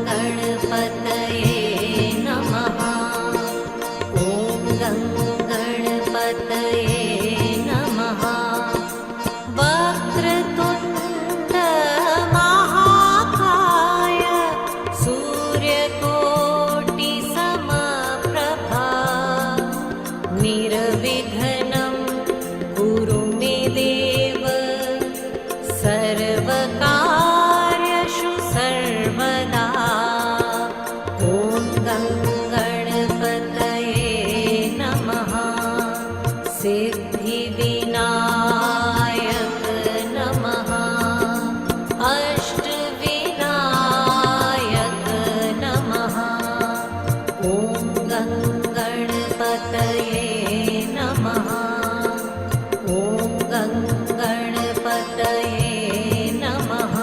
गणपतये नमः। ॐ गणपतये नमः। वक्रतुण्ड महाकाय सूर्यकोटि समप्रभा निर्विघ्नं कुरु मे देव सर्वकार्येषु सर्वदा। ॐ गणपतये नमः। सिद्धिविनायक नमः। अष्टविनायक नमः। ॐ गणपतये नमः। ॐ गणपतये नमः।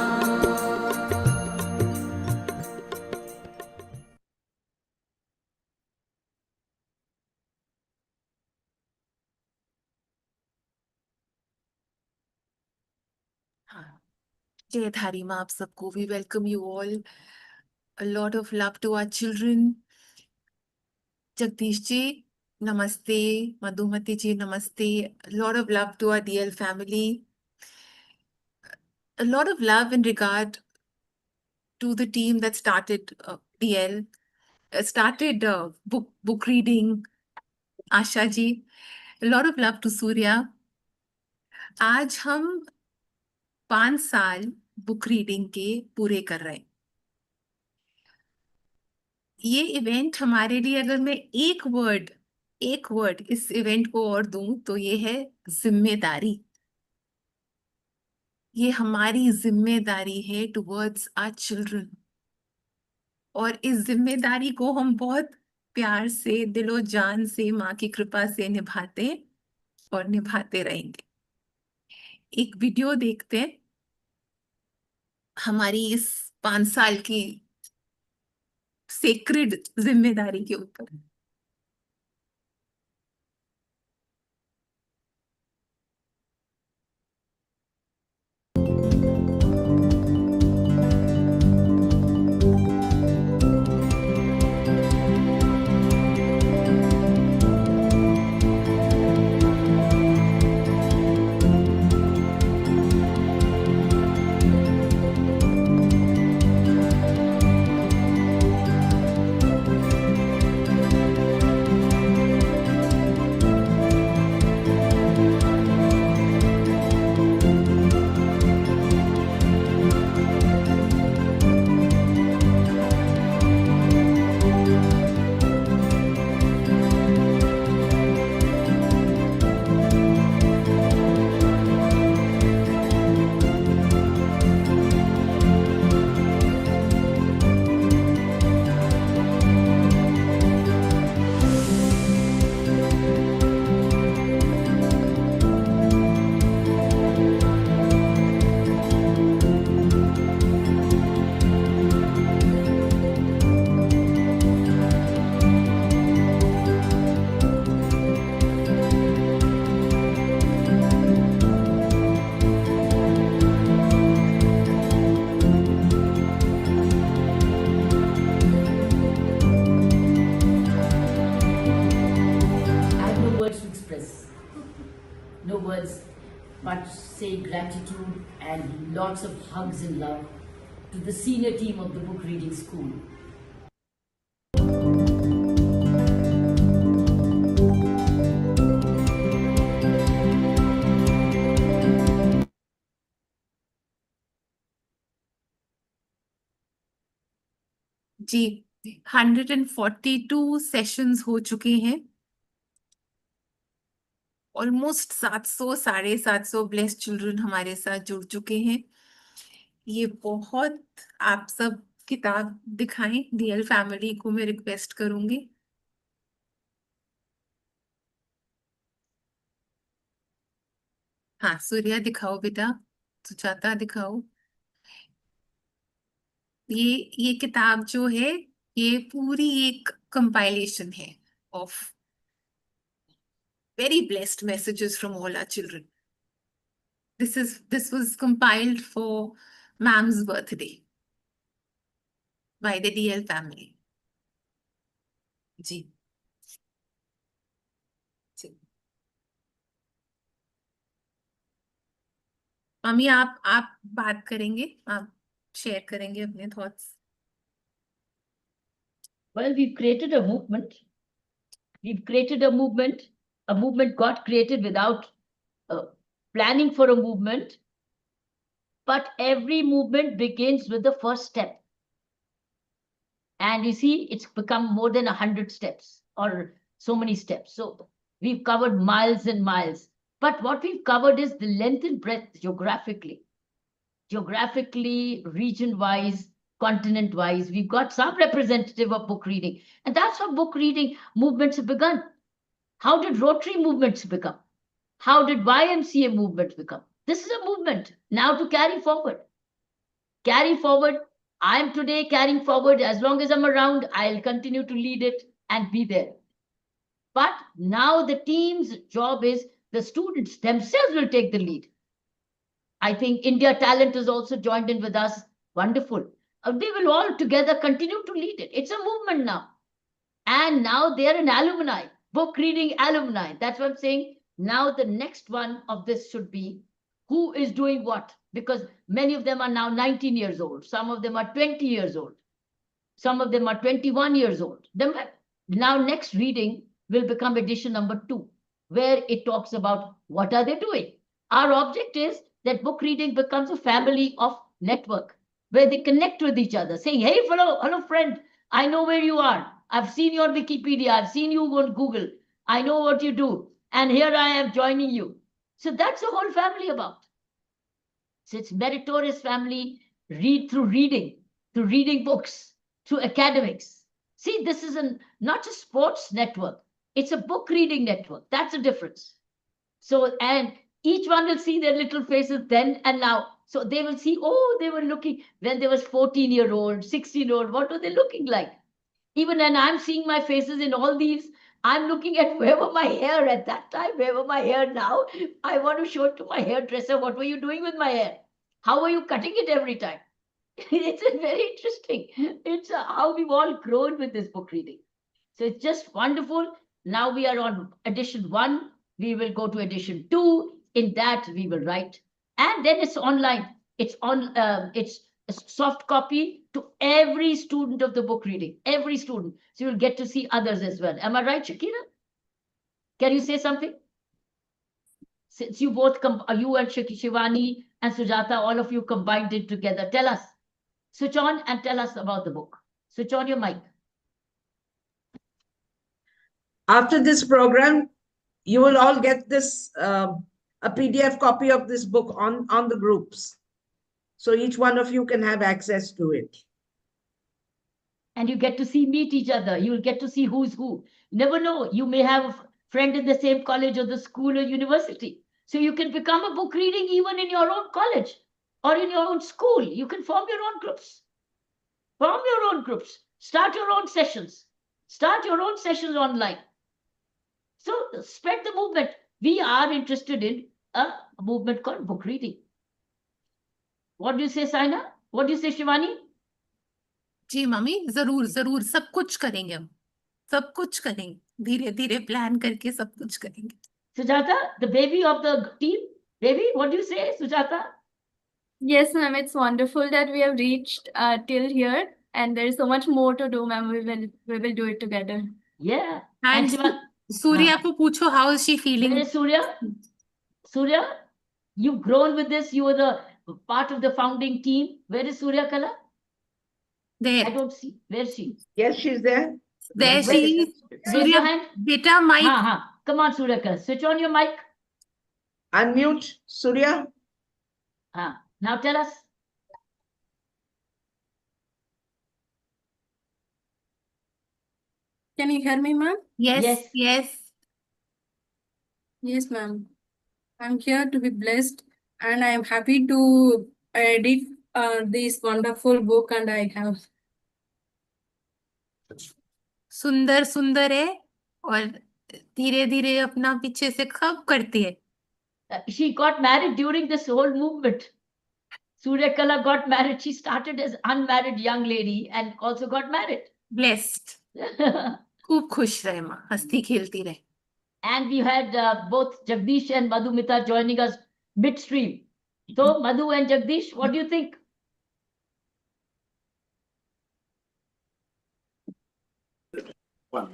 हाँ, जय धारी माँ आप सबको। We welcome you all. A lot of love to our children. Jagdish ji नमस्ते, मधुमती जी नमस्ते. A lot of love to our DL family. A lot of love in regard to the team that started DL, started book reading. Asha ji, a lot of love to Surya. आज हम 5 साल book reading के पूरे कर रहे हैं. ये event हमारे लिए, अगर मैं एक वर्ड इस इवेंट को और दूं तो ये है जिम्मेदारी. ये हमारी जिम्मेदारी है टुवर्ड्स आवर चिल्ड्रन, और इस जिम्मेदारी को हम बहुत प्यार से, दिलो जान से, माँ की कृपा से निभाते और निभाते रहेंगे. एक वीडियो देखते हैं हमारी इस 5 साल की सेक्रेड जिम्मेदारी के ऊपर. No words but say gratitude and lots of hugs and love to the senior team of the book reading school. जी, 142 सेशंस हो चुके हैं. ऑलमोस्ट 700, 750 ब्लेस्ड चिल्ड्रन हमारे साथ जुड़ चुके हैं. ये बहुत, आप सब किताब दिखाएं. डीएल फैमिली को मैं रिक्वेस्ट करूंगी. हाँ, सूर्या दिखाओ बेटा, सुजाता दिखाओ. ये किताब जो है, ये पूरी एक कंपाइलेशन है of very blessed messages from all our children. This was compiled for ma'am's birthday. by the DL family. जी जी मम्मी आप बात करेंगे, आप शेयर करेंगे अपने thoughts. Well, we've created a movement. We've created a movement. A movement got created without planning for a movement. But every movement begins with the first step. And you see, it's become more than 100 steps or so many steps. So we've covered miles and miles. But what we've covered is the length and breadth geographically. Geographically, region-wise, continent-wise, we've got some representative of book reading. And that's how book reading movements have begun. How did Rotary movements become? How did YMCA movements become? This is a movement now to carry forward. Carry forward. I'm today carrying forward. As long as I'm around, I'll continue to lead it and be there. But now the team's job is the students themselves will take the lead. I think India Talent has also joined in with us. Wonderful. They will all together continue to lead it. It's a movement now. And now they're an alumni, book reading alumni. That's what I'm saying. Now the next one of this should be who is doing what? Because many of them are now 19 years old. Some of them are 20 years old. Some of them are 21 years old. Now next reading will become edition number 2, where it talks about what are they doing. Our object is that book reading becomes a family of network where they connect with each other, saying, hey, hello, friend, I know where you are. I've seen you on Wikipedia. I've seen you on Google. I know what you do. And here I am joining you. So that's the whole family about. So it's meritorious family, read through reading books, through academics. See, this is not just sports network. It's a book reading network. That's the difference. So, and each one will see their little faces then and now. So they will see, oh, they were looking when they was 14-year-old, 16-year-old, what were they looking like? Even when I'm seeing my faces in all these, I'm looking at where were my hair at that time, where were my hair now? I want to show it to my hairdresser. What were you doing with my hair? How were you cutting it every time? It's very interesting. It's how we've all grown with this book reading. So it's just wonderful. Now we are on edition 1. We will go to edition 2. In that we will write. And then it's online. It's a soft copy to every student of the book reading. Every student. So you'll get to see others as well. Am I right, Shakira? Can you say something? Since you both, you and Shivani and Sujata, all of you combined it together. Tell us. Switch on and tell us about the book. Switch on your mic. After this program, you will all get this, a PDF copy of this book on the groups. So each one of you can have access to it. And you get to meet each other. You will get to see who's who. You never know. You may have a friend in the same college or the school or university. So you can become a book reading even in your own college or in your own school. You can form your own groups. Form your own groups. Start your own sessions. Start your own sessions online. So spread the movement. We are interested in a movement called book reading. What do you say, Saina? What do you say, Shivani? जी mummy, जरूर जरूर सब कुछ करेंगे हम, सब कुछ करेंगे, धीरे धीरे प्लान करके सब कुछ करेंगे. Sujata, the baby of the team. Baby, what do you say, Sujata? Yes, ma'am, it's wonderful that we have reached till here, and there is so much more to do, ma'am. We will do it together. Yeah. And Surya को पूछो, how is she feeling? Where is Surya? Surya, you've grown with this. You were the part of the founding team. Where is Surya Kala? There. I don't see. Where is she? Yes, she's there. There she is. Raise your hand. Beta, mic. Come on, Surya Kala. Switch on your mic. Unmute, Surya. Now tell us. Can you hear me, ma'am? Yes, yes. Yes, ma'am. I'm here to be blessed, and I am happy to edit this wonderful book, and I have. सुंदर सुंदर है और धीरे धीरे अपना पीछे से खब करती है. She got married during this whole movement. Suryakala got married. She started as unmarried young lady and also got married. Blessed. खूब खुश रहे माँ, हंसती खेलती रहे. And we had both Jagdish and Madhumita joining us midstream. So, Madhu and Jagdish, what do you think? One.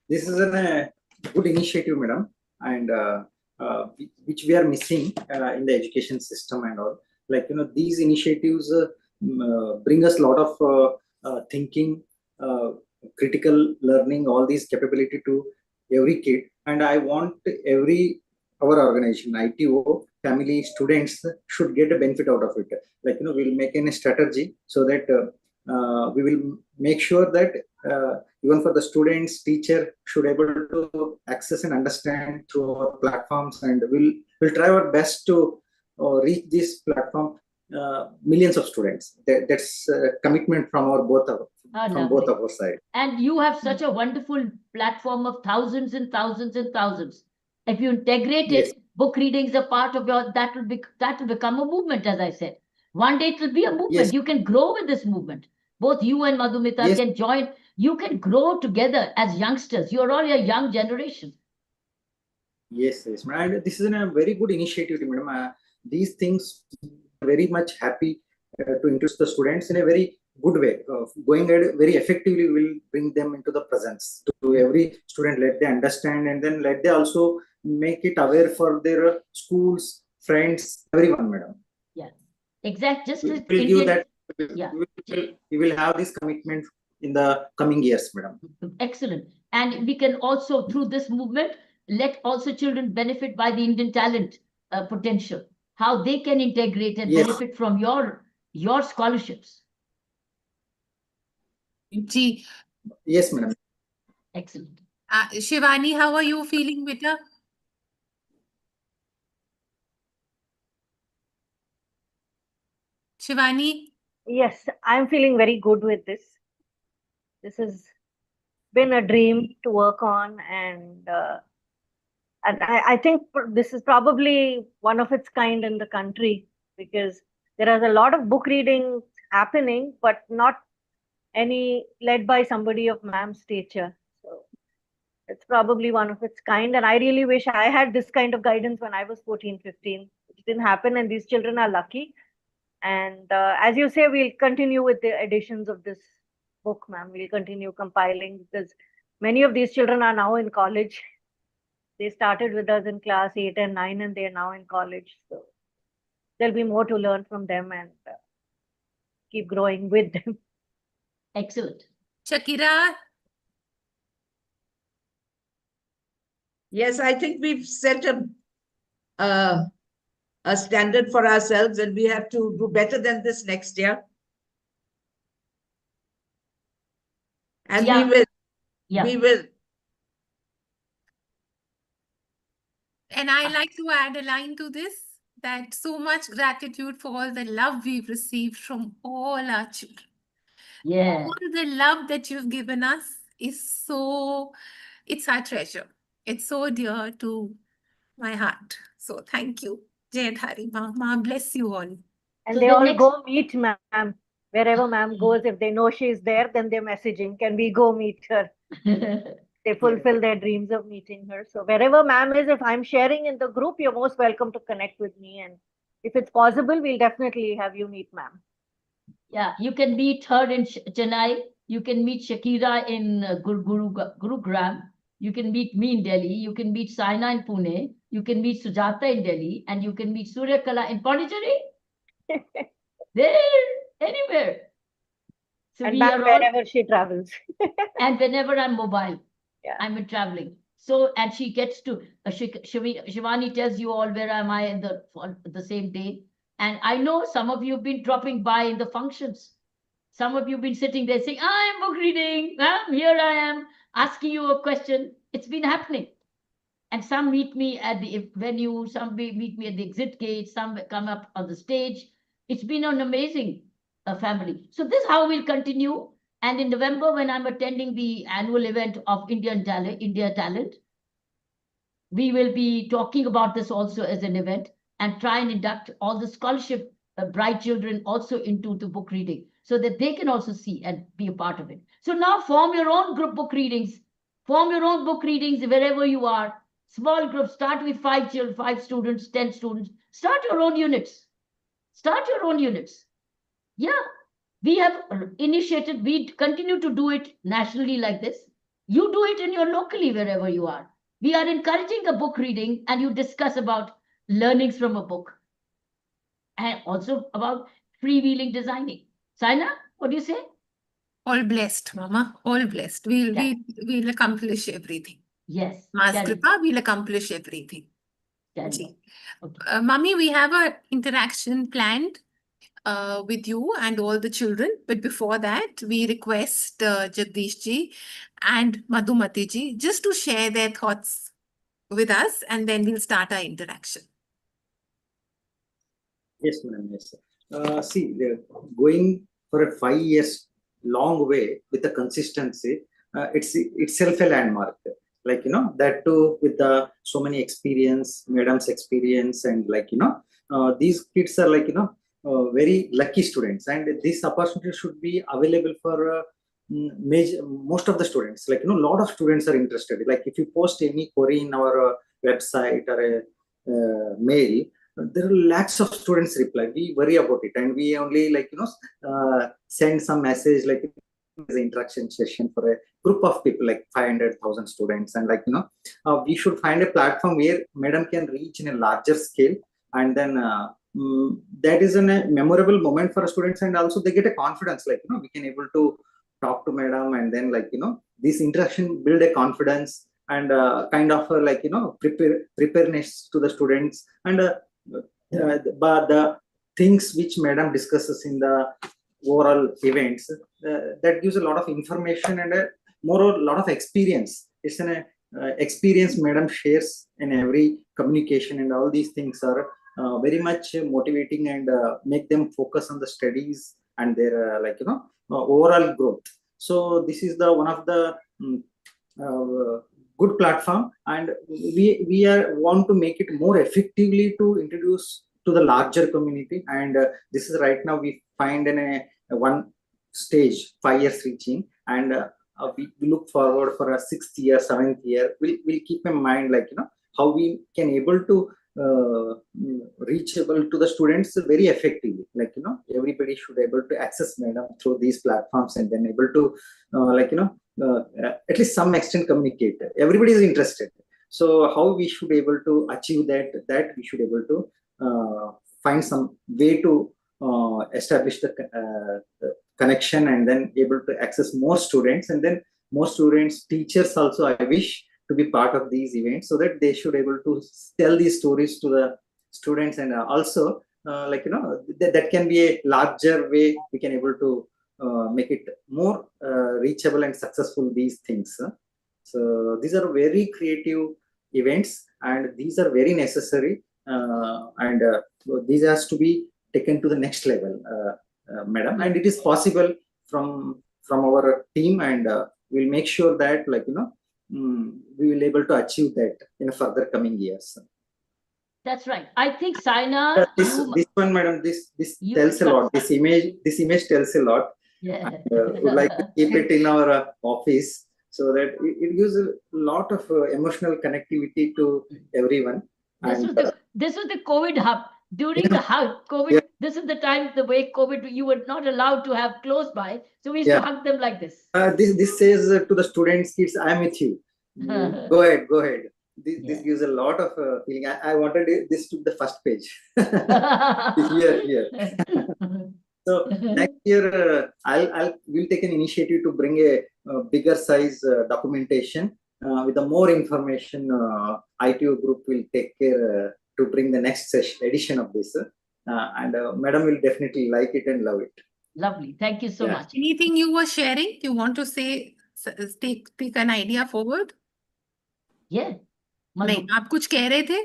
This is a good initiative, madam, and which we are missing in the education system and all. Like, these initiatives bring us a lot of thinking, critical learning, all these capability to every kid. And I want our organization, ITO, family, students should get a benefit out of it. Like, we'll make a strategy so that we will make sure that even for the students, teacher should able to access and understand through our platforms, and we'll try our best to reach this platform millions of students. That's a commitment from both of our side. And you have such a wonderful platform of thousands and thousands and thousands. If you integrate Yes. it, book reading is a part of that will become a movement, as I said. One day it will be a movement. Yes. You can grow with this movement. Both you and Madhumita Yes. can join. You can grow together as youngsters. You're all a young generation. Yes, madam. This is a very good initiative, madam. These things very much happy to introduce the students in a very good way. Going ahead very effectively will bring them into the presence to every student. Let they understand, and then let they also make it aware for their schools, friends, everyone, madam. Yeah, exactly. Just We as will give that. Yeah. We will have this commitment in the coming years, madam. Excellent. And we can also, through this movement, let also children benefit by the Indian talent potential, how they can integrate and Yes. benefit from your scholarships. Ji. Yes, madam. Excellent. Shivani, how are you feeling, beta? Shivani? Yes, I'm feeling very good with this. This has been a dream to work on, and I think this is probably one of its kind in the country, because there is a lot of book reading happening, but not any led by somebody of ma'am's stature. So it's probably one of its kind, and I really wish I had this kind of guidance when I was 14, 15. It didn't happen, and these children are lucky. And as you say, we'll continue with the editions of this book, ma'am. We'll continue compiling, because many of these children are now in college. They started with us in class 8 and 9, and they are now in college. So there'll be more to learn from them, and keep growing with them. Excellent. Shakira? Yes, I think we've set a standard for ourselves, and we have to do better than this next year. And Yeah. we will. And I like to add a line to this, that so much gratitude for all the love we've received from all our children. Yeah. All the love that you've given us is it's our treasure. It's so dear to my heart. So thank you. Jai Dhari Ma. Ma bless you all. And So they the all next- go meet ma'am. Wherever ma'am goes, if they know she's there, then they're messaging, can we go meet her? They fulfill their dreams of meeting her. So wherever ma'am is, if I'm sharing in the group, you're most welcome to connect with me. And if it's possible, we'll definitely have you meet ma'am. Yeah, you can meet her in Chennai. You can meet Shakira in Gurugram. You can meet me in Delhi. You can meet Saina in Pune. You can meet Sujata in Delhi. And you can meet Suryakala in Pondicherry. There, anywhere. So And we ma'am, are all, wherever she travels. and whenever I'm mobile, Yeah. I'm traveling. So, and she gets to, Shivani tells you all where am I on the same day. And I know some of you have been dropping by in the functions. Some of you have been sitting there saying, I'm book reading. Here I am asking you a question. It's been happening. And some meet me at the venue, some meet me at the exit gate, some come up on the stage. It's been an amazing family. So this is how we'll continue. And in November, when I'm attending the annual event of India Talent, we will be talking about this also as an event and try and induct all the scholarship bright children also into the book reading so that they can also see and be a part of it. So now form your own group book readings. Form your own book readings wherever you are. Small groups, start with 5 children, 5 students, 10 students. Start your own units. Start your own units. Yeah, we have initiated, we continue to do it nationally like this. You do it in your locally wherever you are. We are encouraging a book reading and you discuss about learnings from a book and also about freewheeling designing. Saina, what do you say? All blessed, Mama. All blessed. We'll accomplish everything. Yes. Ma's carry on, Kripa, we'll accomplish everything. carry Ji. on. Okay. Mummy, we have an interaction planned with you and all the children. But before that, we request Jagdish ji and Madhumati ji just to share their thoughts with us, and then we'll start our interaction. Yes, madam. Yes, sir. See, going for a 5 years long way with the consistency, it's itself a landmark. Like, you know, that too with the so many experience, madam's experience, and like, you know, these kids are like, you know, very lucky students, and this opportunity should be available for most of the students. Like, you know, a lot of students are interested. Like, if you post any query in our website or a mail, there are lakhs of students reply. We worry about it, and we only, like, you know, send some message like as an interaction session for a group of people like 500,000 students, and like, you know, we should find a platform where madam can reach in a larger scale, and then that is a memorable moment for students, and also they get a confidence, like, you know, we can able to talk to madam, and then, like, you know, this interaction build a confidence and kind of like, you know, preparedness to the students, and but the things which madam discusses in the overall events, that gives a lot of information and a lot of experience. It's an experience madam shares in every communication, and all these things are very much motivating and make them focus on the studies and their like, you know, overall growth. So this is the one of the good platform, and we want to make it more effectively to introduce to the larger community, and this is right now we find in a one stage 5 years reaching, and we look forward for a 6th year, 7th year. We'll keep in mind, like, you know, how we can able to reachable to the students very effectively. Like, you know, everybody should able to access madam through these platforms, and then able to like, you know, at least some extent communicate. Everybody is interested. So how we should able to achieve that we should able to find some way to establish the connection, and then able to access more students, and then more students, teachers also I wish to be part of these events, so that they should able to tell these stories to the students, and also like, you know, that can be a larger way we can able to make it more reachable and successful, these things. So these are very creative events, and these are very necessary, and these has to be taken to the next level, madam, and it is possible from our team, and we'll make sure that, like, you know, we will able to achieve that in further coming years. That's right. I think Saina, this one, madam, this tells a lot. This image tells a lot. Yeah. Would like to keep it in our office, so that it gives a lot of emotional connectivity to everyone. This was the COVID hub. During the COVID, this is the time, the way COVID, you were not allowed to have close by. So we used to hug them like this. This says to the students, kids, I am with you. Go ahead. This gives a lot of feeling. I wanted this to the first page. Here. So next year, we'll take an initiative to bring a bigger size documentation with the more information. ITO group will take care to bring the next edition of this, and madam will definitely like it and love it. Lovely. Thank you so much. Anything you were sharing, you want to say, take an idea forward? Yeah. नहीं, आप कुछ कह रहे थे?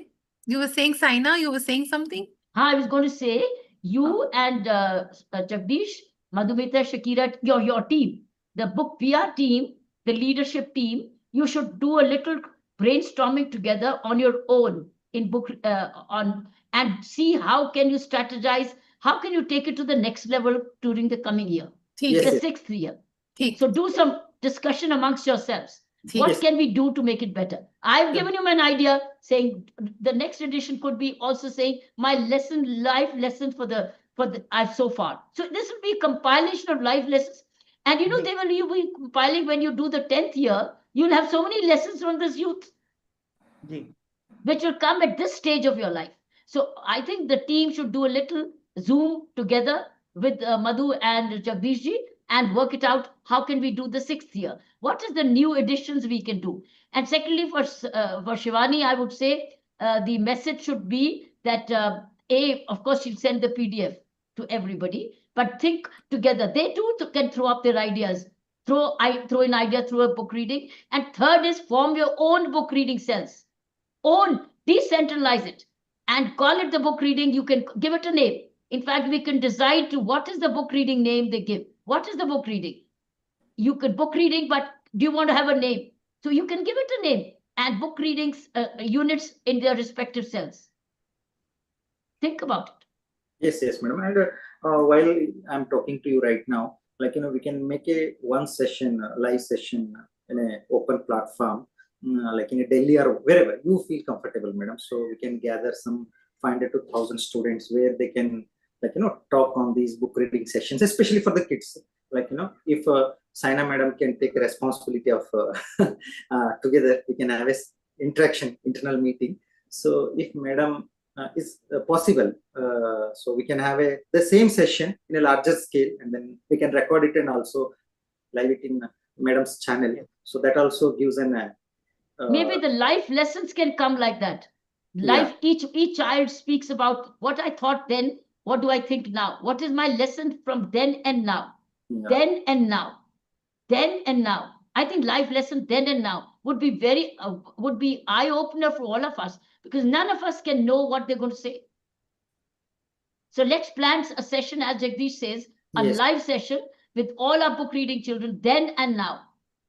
You were saying, Saina, you were saying something? I was going to say, you and Jagdish, Madhumita, Shakira, your team, the book PR team, the leadership team, you should do a little brainstorming together on your own in book and see how can you strategize how can you take it to the next level during the coming year, ठीक Yes, the yes. 6th year? ठीक So do some discussion amongst yourselves. ठीक What Yes. can we do to make it better? I've Sure. given you an idea saying the next edition could be also saying my life lesson for the I've so far. So this will be a compilation of life lessons. And you know, they will you be compiling when you do the 10th year, you'll have so many lessons from this youth, which will come at this stage of your life. So I think the team should do a little Zoom together with Madhu and Jagdishji and work it out. How can we do the 6th year? What is the new additions we can do? And secondly, for Shivani, I would say the message should be that of course, she'll send the PDF to everybody, but think together. They too can throw up their ideas. Throw in idea through a book reading. And third is form your own book reading cells. Decentralize it and call it the book reading. You can give it a name. In fact, we can decide to what is the book reading name they give. What is the book reading? You could book reading, but do you want to have a name? So you can give it a name and book readings units in their respective cells. Think about it. Yes, madam. And while I'm talking to you right now, like, we can make a one session, live session in an open platform, like in a Delhi or wherever you feel comfortable, madam. So we can gather some 500 to 1,000 students where they can, like, talk on these book reading sessions, especially for the kids. Like, if Saina madam can take responsibility of together, we can have a internal meeting. So if madam is possible, so we can have the same session in a larger scale, and then we can record it and also live it in madam's channel. So that also gives an maybe the life lessons can come like that. Life, each child speaks about what I thought then, what do I think now, what is my lesson from then and now. Then and now. I think life lesson then and now would be eye-opener for all of us, because none of us can know what they're going to say. So let's plan a session, as Jagdish says, a Yes. live session with all our book reading children then and now.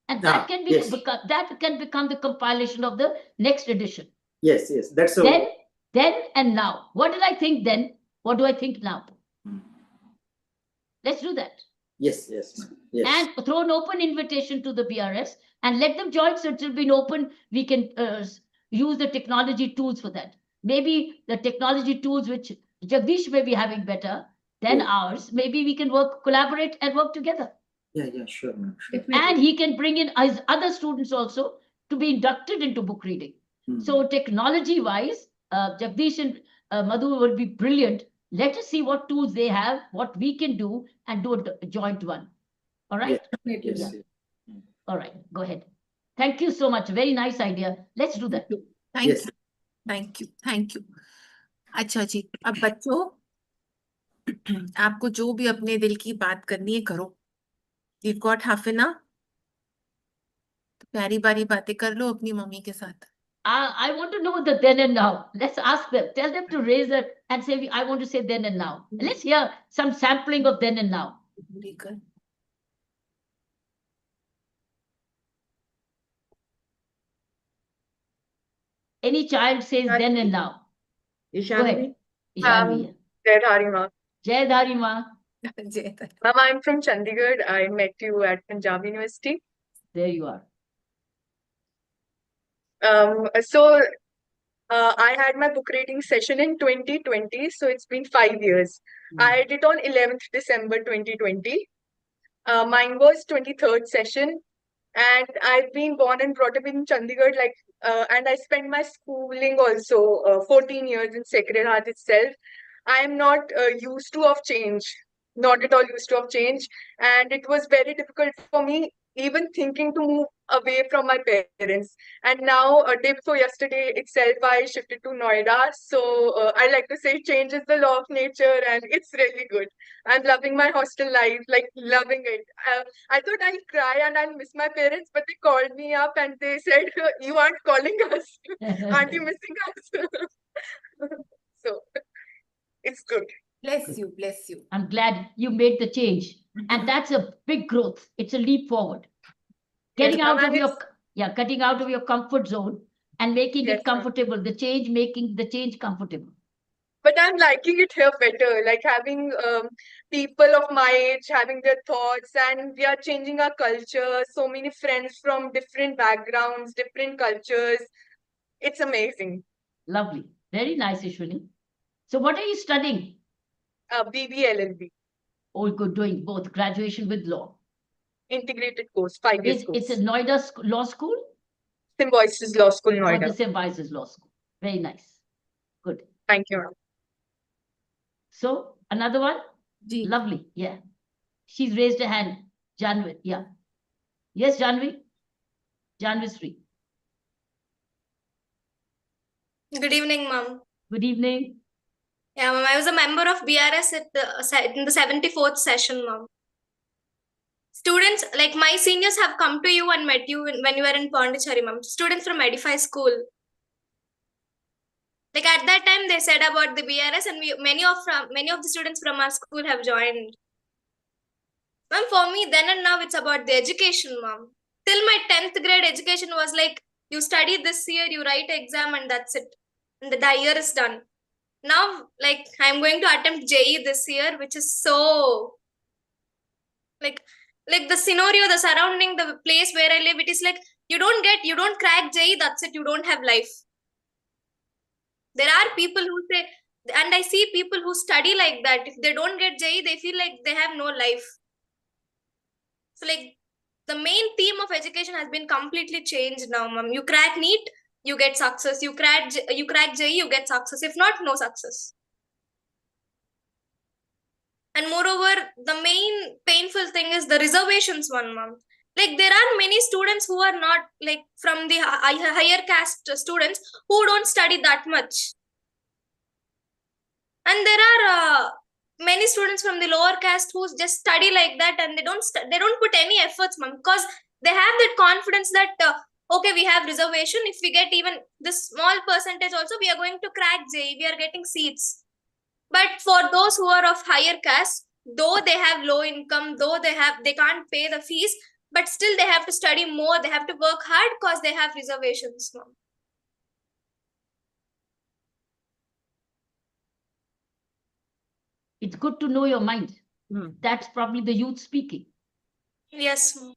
And that can be yes. that can become the compilation of the next edition. Yes, that's so. Then and now. What did I think then? What do I think now? Let's do that. Yes. And throw an open invitation to the BRS and let them join. So it will be open. We can use the technology tools for that. Maybe the technology tools which Jagdish may be having better than ours. Maybe we can collaborate and work together. Yeah, sure, ma'am. Sure. And he can bring in his other students also to be inducted into book reading. So technology-wise, Jagdish and Madhu will be brilliant. Let us see what tools they have, what we can do, and do a joint one. All right? Yes. All right, go ahead. Thank you so much. Very nice idea. Let's do that. Thank you. अच्छा जी, अब बच्चों आपको जो भी अपने दिल की बात करनी है करो. You've got half an hour. प्यारी बारी बातें कर लो अपनी मम्मी के साथ. I want to know the then and now. Let's ask them. Tell them to raise it and say, I want to say then and now. Let's hear some sampling of then and now. Any child says then and now. Go ahead. Ishanvi. Jai Dhari Ma. Jai Dhari Ma. Ma'am, I'm from Chandigarh. I met you at Punjab University. There you are. I had my book reading session in 2020, so it's been 5 years. I had it on 11th December 2020. Mine was 23rd session, and I've been born and brought up in Chandigarh, and I spent my schooling also 14 years in Sacred Heart itself. I am not used to of change, not at all used to of change, and it was very difficult for me even thinking to move away from my parents. And now, a day before yesterday itself, I shifted to Noida. So I like to say change is the law of nature, and it's really good. I'm loving my hostel life, like loving it. I thought I'll cry and I'll miss my parents, but they called me up and they said, you aren't calling us. Aren't you missing us? So it's good. Bless you. I'm glad you made the change. And that's a big growth. It's a leap forward. Getting out of cutting out of your comfort zone and making it comfortable. The change, making the change comfortable. But I'm liking it here better, like having people of my age having their thoughts, and we are changing our culture. So many friends from different backgrounds, different cultures. It's amazing. Lovely. Very nice, Ishwini. So what are you studying? BBLLB, Oh, good, doing both graduation with law. integrated course, 5 years It's a course. Noida law school Symbiosis Law School, or the Noida. Symbiosis Law School. Very nice. Good. Thank you, ma'am. So another one? Ji. Lovely. Yeah. She's raised a hand. Janvi. Yeah. Yes, Janvi. Janvi's free. Good evening, ma'am. Good evening. Yeah, ma'am. I was a member of BRS in the 74th session, ma'am. Students, like my seniors, have come to you and met you when you were in Pondicherry, ma'am. Students from Edify School. Like at that time, they said about the BRS, and many of the students from our school have joined. Ma'am, for me, then and now, it's about the education, ma'am. Till my 10th grade education was like, you study this year, you write an exam, and that's it. And the year is done. Now, like, I'm going to attempt JE this year, which is so, like the scenario, the surrounding, the place where I live, it is like, you don't crack JE, that's it, you don't have life. There are people who say, and I see people who study like that. If they don't get JE, they feel like they have no life. So, like, the main theme of education has been completely changed now, ma'am. You crack NEET, you get success. You crack JE, you get success. If not, no success. And moreover, the main painful thing is the reservations one, ma'am. Like, there are many students who are not, like, from the higher caste students who don't study that much. And there are many students from the lower caste who just study like that, and they don't put any efforts, ma'am, because they have that confidence that, okay, we have reservation. If we get even this small percentage also, we are going to crack JE. We are getting seats. But for those who are of higher caste, though they have low income, though they can't pay the fees, but still they have to study more. They have to work hard because they have reservations, ma'am. It's good to know your mind. That's probably the youth speaking. Yes, ma'am.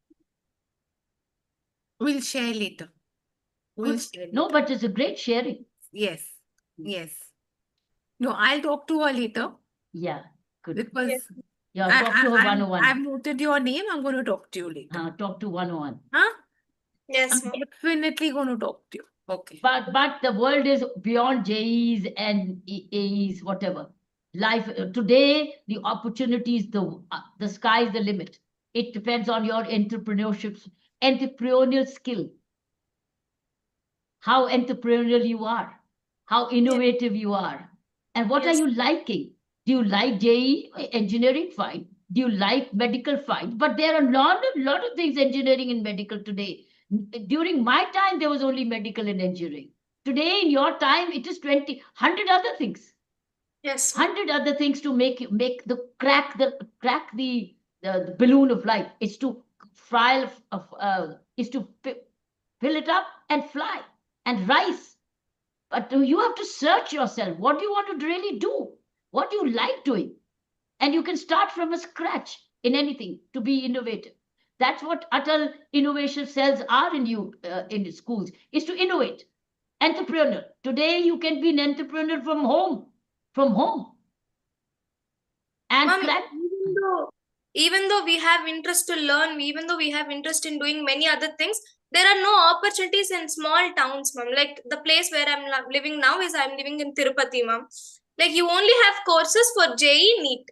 We'll share later. We'll share No, later. but it's a great sharing. Yes. Yes. No, I'll talk to her later Yeah, good. because Yes. Yeah, talk to her I've 101. noted your name. I'm going to talk to you later. Talk to 101. Huh? Yes, I'm ma'am. definitely going to talk to you. Okay. But the world is beyond JEs and AEs, whatever. Life today, the opportunities, the sky is the limit. It depends on your entrepreneurial skill, how entrepreneurial you are, how innovative you are, and what are Yes. you liking? Do you like JE engineering? Fine. Do you like medical? Fine. But there are a lot of things engineering and medical today. During my time, there was only medical and engineering. Today, in your time, it is 100 other things. Yes, ma'am. 100 other things to make crack the balloon of life. It's to fill it up and fly and rise. But you have to search yourself. What do you want to really do? What do you like doing? And you can start from a scratch in anything to be innovative. That's what Atal innovation cells are in schools, is to innovate. Entrepreneur. Today you can be an entrepreneur from home. And Ma'am, even though we have interest to learn, even though we have interest in doing many other things, there are no opportunities in small towns, ma'am. Like the place where I'm living now is I'm living in Tirupati, ma'am. Like you only have courses for JE NEET.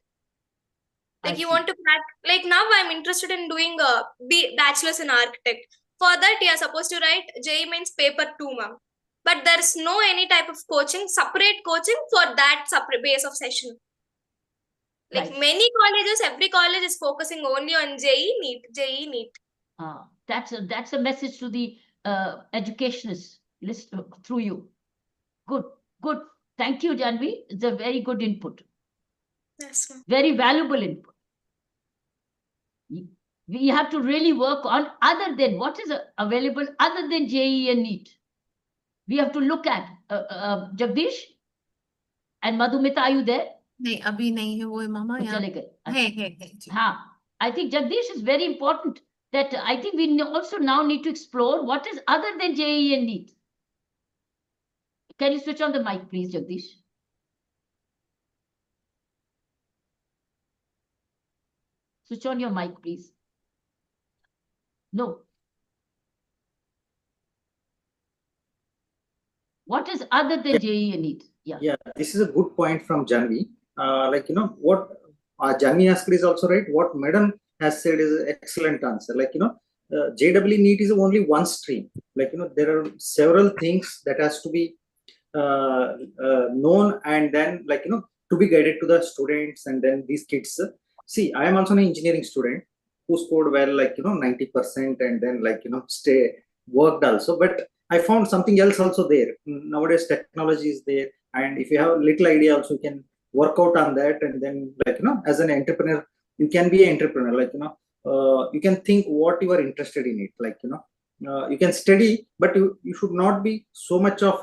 Like you want to crack, like now I'm interested in doing a bachelor's in architect. For that, you are supposed to write JE means paper 2, ma'am. But there's no any type of separate coaching for that separate base of session. Like many colleges, every college is focusing only on JE NEET. That's a message to the educationists through you. Good. Thank you, Janvi. It's a very good input. Yes, ma'am. Very valuable input. We have to really work on other than what is available other than JE and NEET. We have to look at Jagdish. And Madhumita, are you there? नहीं अभी नहीं है वो मामा वो यहाँ चले गए. है जी. हाँ, I think Jagdish is very important that I think we also now need to explore what is other than JEE and NEET. Can you switch on the mic, please, Jagdish? Switch on your mic, please. No. What is other than JEE and NEET? Yeah. Yeah, this is a good point from Janvi. Like, you know, what Janvi asked is also right. What Madam has said is an excellent answer. Like, you know, JEE NEET is only one stream. Like, you know, there are several things that has to be known, and then, like, you know, to be guided to the students and then these kids. See, I am also an engineering student who scored well, like, you know, 90%, and then, like, you know, worked also. But I found something else also there. Nowadays, technology is there, and if you have a little idea, also you can work out on that. And then, like, you know, as an entrepreneur, you can be an entrepreneur. Like, you know, you can think what you are interested in it. Like, you know, you can study, but you should not be so much of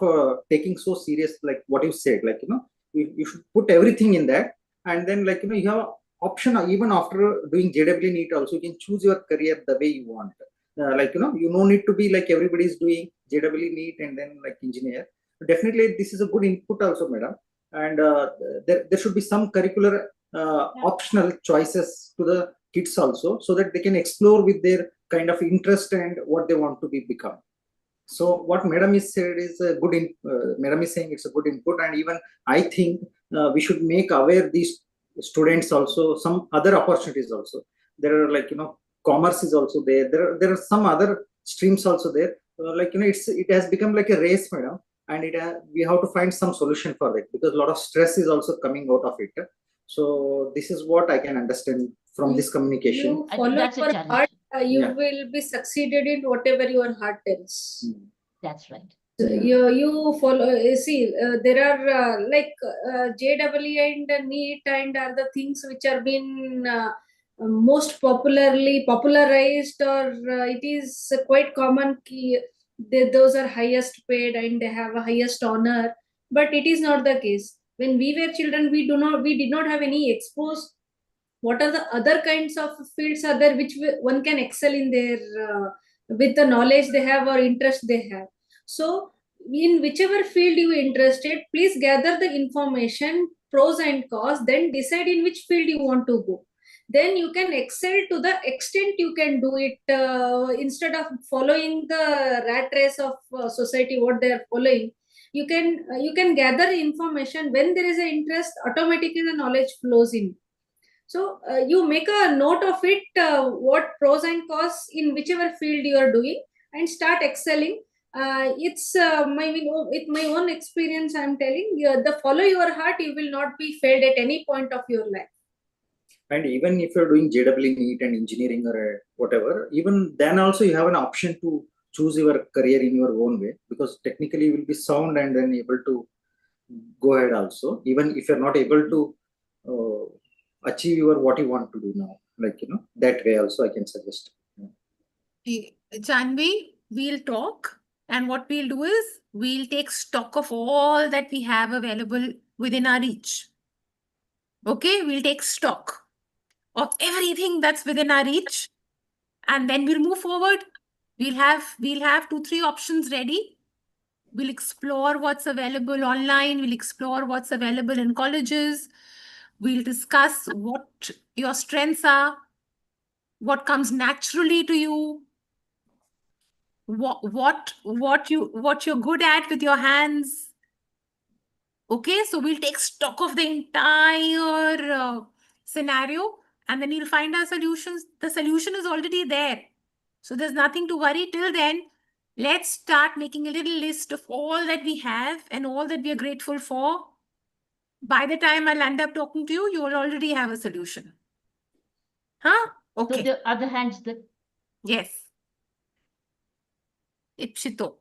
taking so serious, like what you said. Like, you know, you should put everything in that, and then, like, you know, you have option even after doing JEE NEET also. You can choose your career the way you want. Like, you know, you no need to be like everybody is doing JEE NEET and then like engineer. Definitely, this is a good input also, madam. And there should be some curricular optional choices to the kids also, so that they can explore with their kind of interest and what they want to become. So what madam is said is a good madam is saying it's a good input, and even I think we should make aware these students also some other opportunities also. There are, like, you know, commerce is also there. There are some other streams also there. Like, you know, it has become like a race, madam, and we have to find some solution for it, because a lot of stress is also coming out of it. So this is what I can understand from this communication. You I think follow that's a your challenge. heart, you Yeah. will be succeeded in whatever your heart tells. That's right. You follow, see, there are like JEE and NEET and other things which are been most popularized, or it is quite common those are highest paid and they have a highest honor, but it is not the case. When we were children, we did not have any expose what are the other kinds of fields are there which one can excel in their with the knowledge they have or interest they have. So in whichever field you are interested, please gather the information, pros and cons, then decide in which field you want to go. Then you can excel to the extent you can do it, instead of following the rat race of society, what they are following. You can gather information. When there is an interest, automatically the knowledge flows in. So you make a note of it, what pros and cons in whichever field you are doing, and start excelling. It's with my own experience, I'm telling you, the follow your heart, you will not be failed at any point of your life. And even if you're doing JEE NEET and engineering or whatever, even then also you have an option to choose your career in your own way, because technically you will be sound and then able to go ahead also, even if you're not able to achieve what you want to do now. Like, you know, that way also I can suggest. Janvi, we'll talk, and what we'll do is we'll take stock of all that we have available within our reach. Okay, we'll take stock of everything that's within our reach, and then we'll move forward. We'll have 2-3 options ready. We'll explore what's available online. We'll explore what's available in colleges. We'll discuss what your strengths are, what comes naturally to you, what you're good at with your hands. Okay, so we'll take stock of the entire scenario, and then you'll find our solutions. The solution is already there, so there's nothing to worry. Till then, let's start making a little list of all that we have and all that we are grateful for. By the time I'll end up talking to you, you will already have a solution. Huh? Okay. So the other hands, Yes. Ipshito.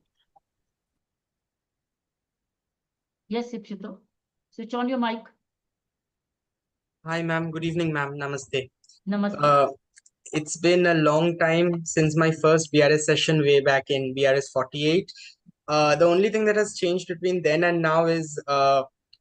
yes, Ipshito. Switch on your mic. Hi, ma'am. Good evening, ma'am. Namaste. Namaste. It's been a long time since my first BRS session way back in BRS 48. The only thing that has changed between then and now is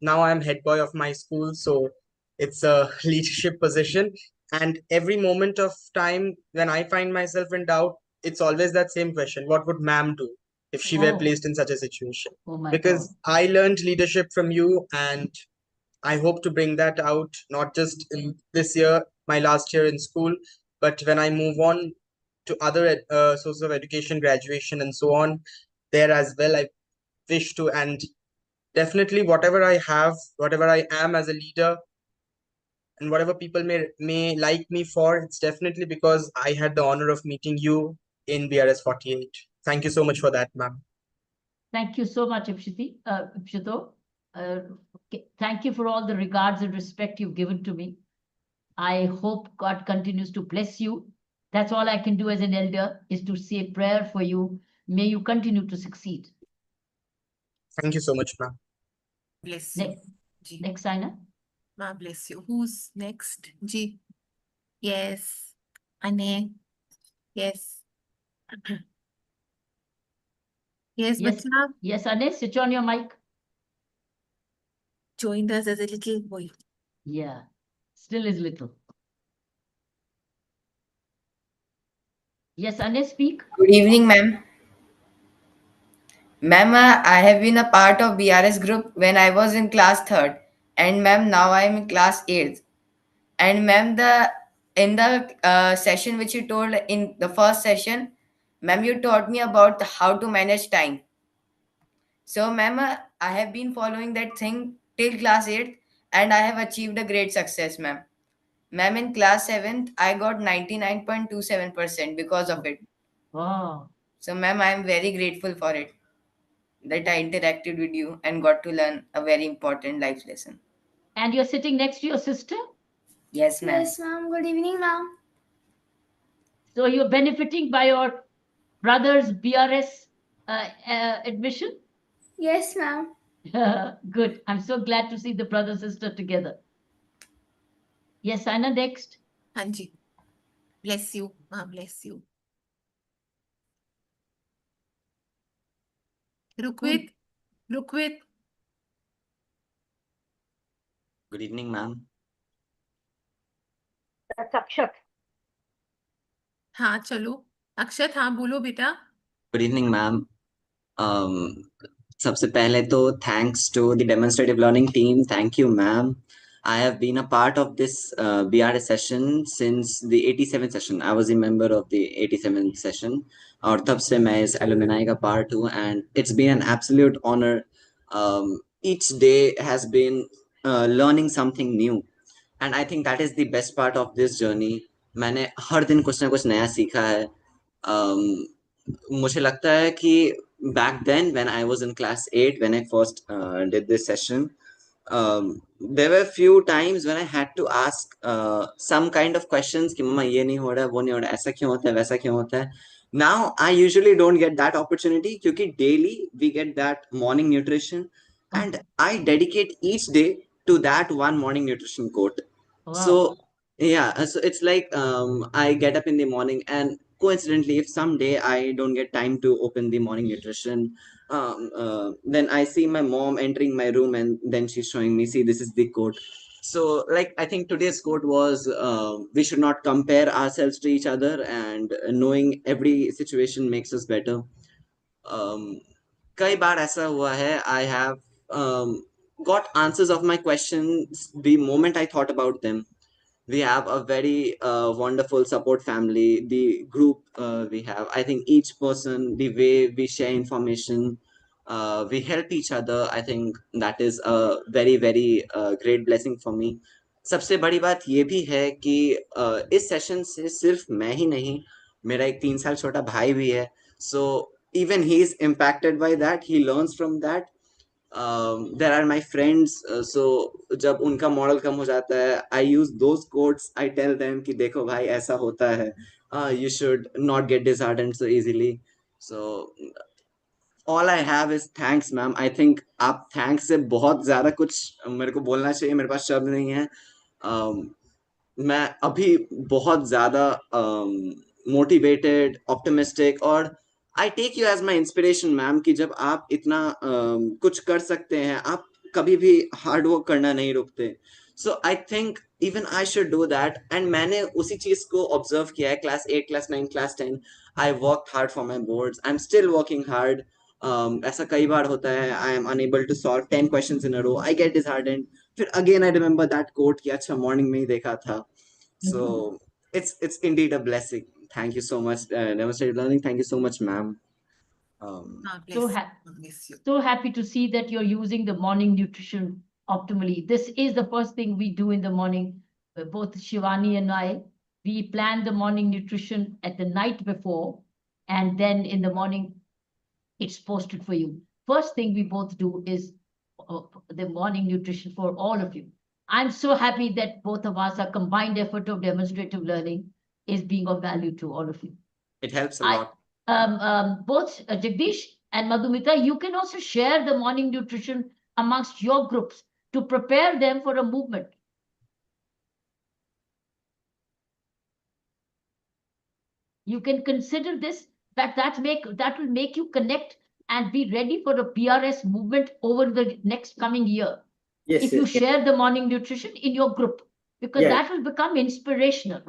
now I'm head boy of my school, so it's a leadership position. And every moment of time when I find myself in doubt, it's always that same question: what would ma'am do if she were Oh. placed in such a situation? Oh my Because God. I learned leadership from you, and I hope to bring that out not just in this year, my last year in school, but when I move on to other sources of education, graduation, and so on, there as well. I wish to, and definitely whatever I have, whatever I am as a leader, and whatever people may like me for, it's definitely because I had the honor of meeting you in BRS 48. Thank you so much for that, ma'am. Thank you so much, Ipshito. Thank you for all the regards and respect you've given to me. I hope God continues to bless you. That's all I can do as an elder, is to say a prayer for you. May you continue to succeed. Thank you so much, ma'am. Bless you. Next, Ji. next signer. Ma bless you. Who's next? Ji. Yes. Ane. Yes. Yes, Yes. Bacha Yes, Ane, switch on your mic. joined us as a little boy. Yeah, still is little. Yes, Ane, speak. Good evening, ma'am. Ma'am, I have been a part of BRS group when I was in class 3rd, and ma'am, now I am in class 8th. And ma'am, the in the session which you told in the first session, ma'am, you taught me about how to manage time. So, ma'am, I have been following that thing till class 8th, and I have achieved a great success, ma'am. Ma'am, in class 7th, I got 99.27% because of it. Wow. So, ma'am, I am very grateful for it, that I interacted with you and got to learn a very important life lesson. And you're sitting next to your sister? Yes, ma'am. Yes, ma'am. Good evening, ma'am. So you're benefiting by your brother's BRS admission? Yes, ma'am. Good. I'm so glad to see the brother sister together. Yes, Anna, next. Hanji. Bless you. Ma bless you. Rukwit. Rukwit. Good evening, ma'am. That's Akshat. हाँ चलो अक्षत हाँ बोलो बेटा. Good evening, ma'am. सबसे पहले तो thanks to the demonstrative learning team. Thank you, ma'am. I have been a part of this BRS session since the 87th session. I was a member of the 87th session. और तब से मैं इस alumni का part हूँ, and it's been an absolute honor. Each day has been learning something new, and I think that is the best part of this journey. मैंने हर दिन कुछ ना कुछ नया सीखा है. मुझे लगता है कि back then when I was in class 8, when I first did this session, there were few times when I had to ask some kind of questions कि मम्मा ये नहीं हो रहा है, वो नहीं हो रहा है, ऐसा क्यों होता है, वैसा क्यों होता है. Now I usually don't get that opportunity क्योंकि daily we get that morning nutrition, and I dedicate each day to that one morning nutrition quote. Wow. So yeah, so it's like I get up in the morning, and coincidentally, if someday I don't get time to open the morning nutrition, then I see my mom entering my room, and then she's showing me, see, this is the quote. So like I think today's quote was, we should not compare ourselves to each other, and knowing every situation makes us better. कई बार ऐसा हुआ है, I have got answers of my questions the moment I thought about them. We have a very wonderful support family. The group we have, I think each person, the way we share information, we help each other. I think that is a very great blessing for me. सबसे बड़ी बात ये भी है कि इस session से सिर्फ मैं ही नहीं, मेरा एक 3 साल छोटा भाई भी है. So even he is impacted by that. He learns from that. There are my friends, so जब उनका मॉडल कम हो जाता है, I use those quotes. I tell them कि देखो भाई ऐसा होता है, you should not get disheartened so easily. So all I have is thanks, ma'am. I think आप thanks से बहुत ज्यादा कुछ मेरे को बोलना चाहिए, मेरे पास शब्द नहीं है. मैं अभी बहुत ज्यादा मोटिवेटेड, ऑप्टिमिस्टिक, और I take you as my inspiration, ma'am, कि जब आप इतना कुछ कर सकते हैं, आप कभी भी हार्ड वर्क करना नहीं रुकते. So I think even I should do that. And मैंने उसी चीज को observe किया है. Class 8, class 9, class 10, I worked hard for my boards. I'm still working hard. ऐसा कई बार होता है. I am unable to solve 10 questions in a row. I get disheartened. फिर again I remember that quote कि अच्छा morning में ही देखा था. So it's indeed a blessing. Thank you so much, demonstrated learning. Thank you so much, ma'am. Bless you. So happy to see that you're using the morning nutrition optimally. This is the first thing we do in the morning. Both Shivani and I, we plan the morning nutrition at the night before, and then in the morning, it's posted for you. First thing we both do is the morning nutrition for all of you. I'm so happy that both of us, our combined effort of demonstrative learning is being of value to all of you. It helps a lot. Both Jagdish and Madhumita, you can also share the morning nutrition amongst your groups to prepare them for a movement. You can consider this, that will make you connect and be ready for a BRS movement over the next coming year. Yes, if you share the morning nutrition in your group, because that will become inspirational.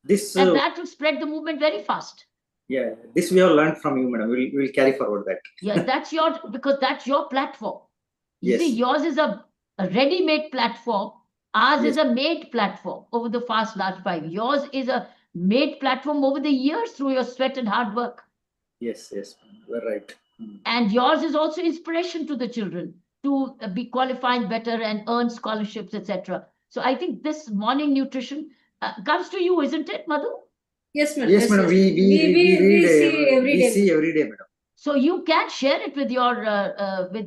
And that will spread the movement very fast. Yeah, this we have learned from you, madam. We'll carry forward that. Yeah, because that's your platform. You Yes. see, yours is a ready-made platform. Ours is a made platform over the last 5. Yours is a made platform over the years through your sweat and hard work. Yes, you're right. And yours is also inspiration to the children to be qualifying better and earn scholarships, etc. So I think this morning nutrition comes to you, isn't it, Madhu? Yes, madam. Yes, madam. We read, see every day. see every day, madam. So you can share it with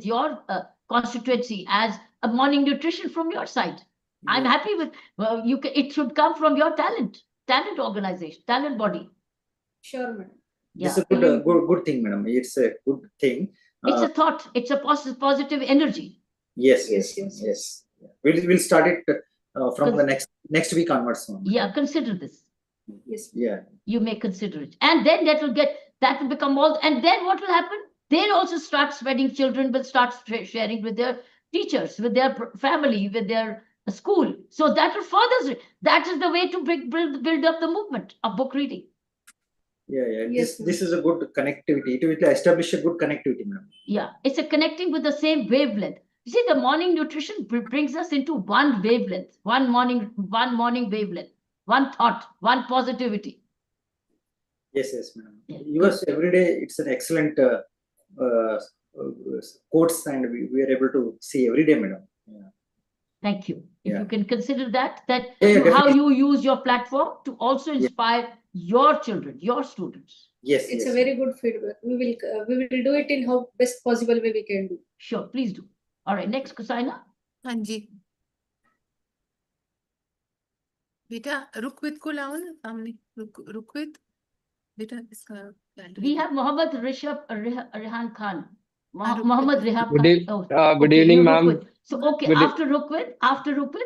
your constituency as a morning nutrition from your side. I'm happy with it should come from your talent organization, talent body. Sure, madam. Yeah. It's a good thing, madam. It's a good thing. It's a thought. It's a positive energy. Yes. We'll start it from the next week onwards. Yeah, consider this. Yes. Yeah. You may consider it, and then that will become all. And then what will happen? They'll also start spreading. Children will start sharing with their teachers, with their family, with their school. So that will further. That is the way to build up the movement of book reading. Yeah. Yes, This is a good connectivity. It will establish a good connectivity, madam. Yeah, it's a connecting with the same wavelength. You see, the morning nutrition brings us into one wavelength, one morning wavelength, one thought, one positivity. Yes, madam. Yours every day. It's an excellent quotes, and we are able to see every day, madam. Yeah. Thank you. If you can consider that Yeah, how you use your platform to also inspire your children, your students. Yes, It's a very good feedback. We will do it in how best possible way we can do. Sure, please do. All right, next, Kusaina. Hanji. बेटा रुकवित को लाओ ना सामने. रुकवित बेटा इसका We have Mohammed Rehan Khan. Mohammed Rehan Khan. Good evening, ma'am. So after Rukwit,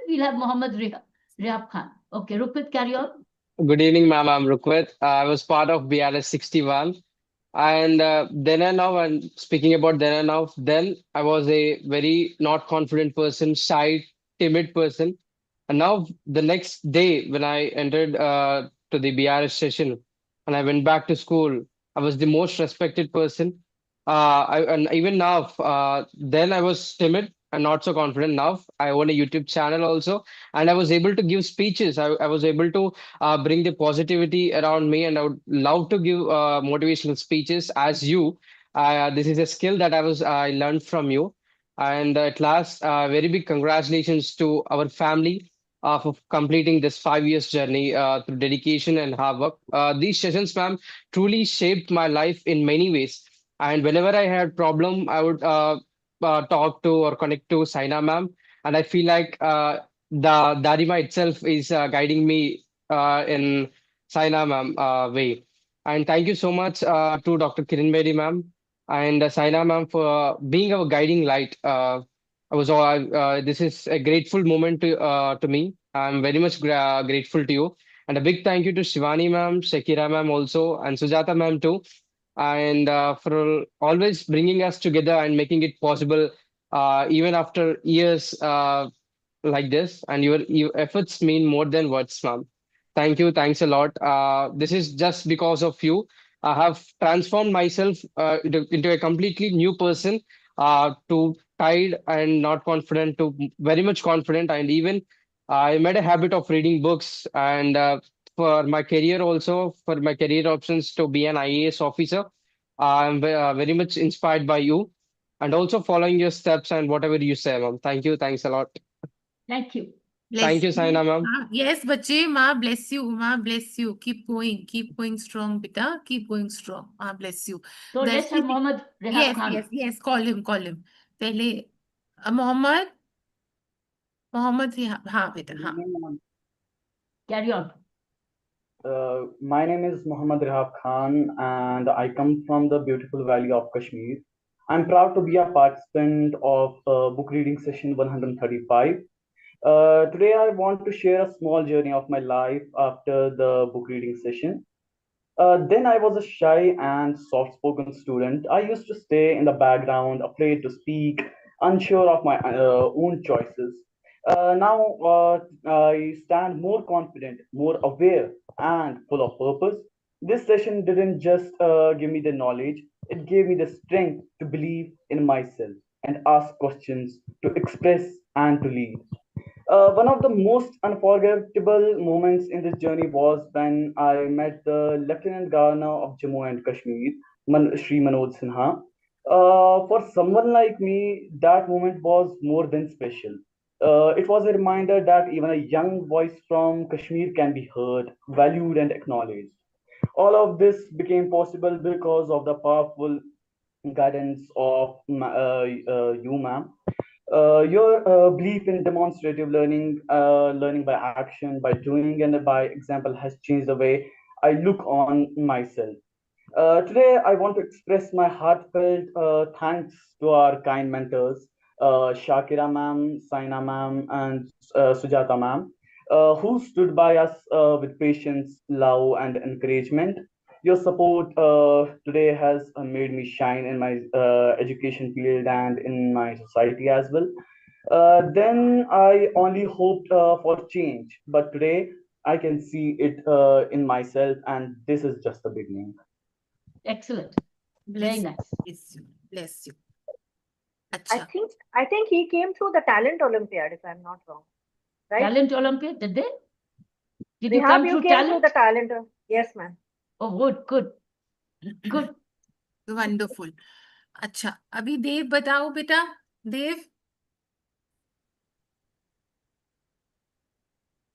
we'll have Mohammed Rehan Khan. Okay, Rukwit, carry on. Good evening, ma'am. I'm Rukwit. I was part of BRS 61. And then and now, and speaking about then and now, then I was a very not confident person, shy, timid person. And now the next day when I entered to the BRS session and I went back to school, I was the most respected person. And even now, then I was timid and not so confident. Now I own a YouTube channel also, and I was able to give speeches. I was able to bring the positivity around me, and I would love to give motivational speeches as you. This is a skill that I learned from you. And at last, very big congratulations to our family for completing this 5 years journey through dedication and hard work. These sessions, ma'am, truly shaped my life in many ways. And whenever I had problem, I would talk to or connect to Saina ma'am, and I feel like the Darima itself is guiding me in Saina ma'am way. And thank you so much to Dr. Kiran Bedi ma'am and Saina ma'am for being our guiding light. This is a grateful moment to me. I'm very much grateful to you. And a big thank you to Shivani ma'am, Shakira ma'am also, and Sujata ma'am too, and for always bringing us together and making it possible even after years like this, and your efforts mean more than words, ma'am. Thank you. Thanks a lot. This is just because of you. I have transformed myself into a completely new person, to tired and not confident to very much confident. And even I made a habit of reading books. And for my career also, for my career options to be an IAS officer, I'm very much inspired by you and also following your steps and whatever you say, ma'am. Thank you. Thanks a lot. Thank you. Bless Thank you, Saina, ma'am. Yes, bache, Ma bless you. Ma bless you. Keep going strong, beta. Keep going strong. Ma bless you. So let's have Darshini- Mohammed Rehab Yes, Khan. yes. Call him. Pehle, Mohammed. हाँ बेटा हाँ. Carry on. My name is Muhammad Rehab Khan and I come from the beautiful valley of Kashmir. I'm proud to be a participant of book reading session 135. Today I want to share a small journey of my life after the book reading session. Then I was a shy and soft spoken student. I used to stay in the background, afraid to speak, unsure of my own choices. Now I stand more confident, more aware, and full of purpose. This session didn't just give me the knowledge, it gave me the strength to believe in myself and ask questions, to express, and to lead. One of the most unforgettable moments in this journey was when I met the Lieutenant Governor of Jammu and Kashmir, Shri Manoj Sinha. For someone like me, that moment was more than special. It was a reminder that even a young voice from Kashmir can be heard, valued, and acknowledged. All of this became possible because of the powerful guidance of you, ma'am. Your belief in demonstrative learning, learning by action, by doing, and by example has changed the way I look on myself. Today, I want to express my heartfelt thanks to our kind mentors, Shakira ma'am, Saina ma'am, and Sujata ma'am, who stood by us with patience, love, and encouragement. Your support today has made me shine in my education field and in my society as well. Then I only hoped for change, but today I can see it in myself, and this is just the beginning. Excellent. Bless Very nice. Bless you. I think he came through the Talent Olympiad, if I'm not wrong. Right? Talent Olympiad, did they? Did Rehab, you come you through came talent? through the Talent. Yes, ma'am. Oh, good. Wonderful. अच्छा अभी देव बताओ बेटा. Dev.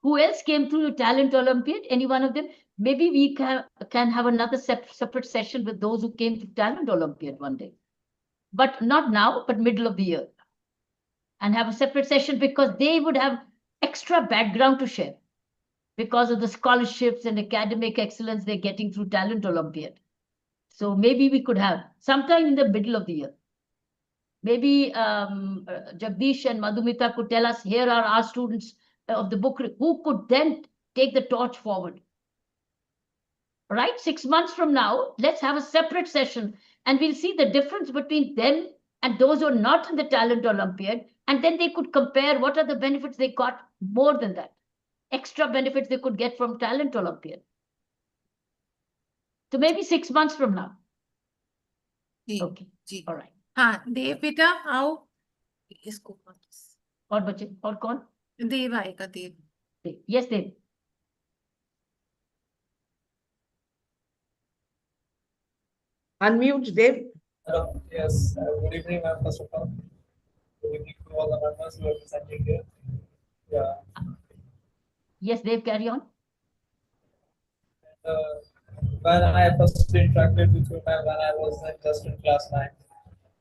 Who else came through the Talent Olympiad? Any one of them? Maybe we can have another separate session with those who came to Talent Olympiad one day. But not now, but middle of the year. And have a separate session because they would have extra background to share because of the scholarships and academic excellence they're getting through Talent Olympiad. So maybe we could have sometime in the middle of the year. Maybe Jagdish and Madhumita could tell us, here are our students of the book, who could then take the torch forward. Right? 6 months from now, let's have a separate session and we'll see the difference between them and those who are not in the Talent Olympiad. And then they could compare what are the benefits they got more than that. Extra benefits they could get from Talent Olympiad. So maybe 6 months from now. Okay. All right. हाँ देव बेटा आओ इसको और बच्चे और कौन? देव आएगा देव. Yes, Dev. Unmute, Dev. Hello. Yes. Good evening, ma'am. First of all, good evening to all the members who are presenting here. Yeah. Yes, Dev, carry on. When I first interacted with you, ma'am, when I was just in class 9.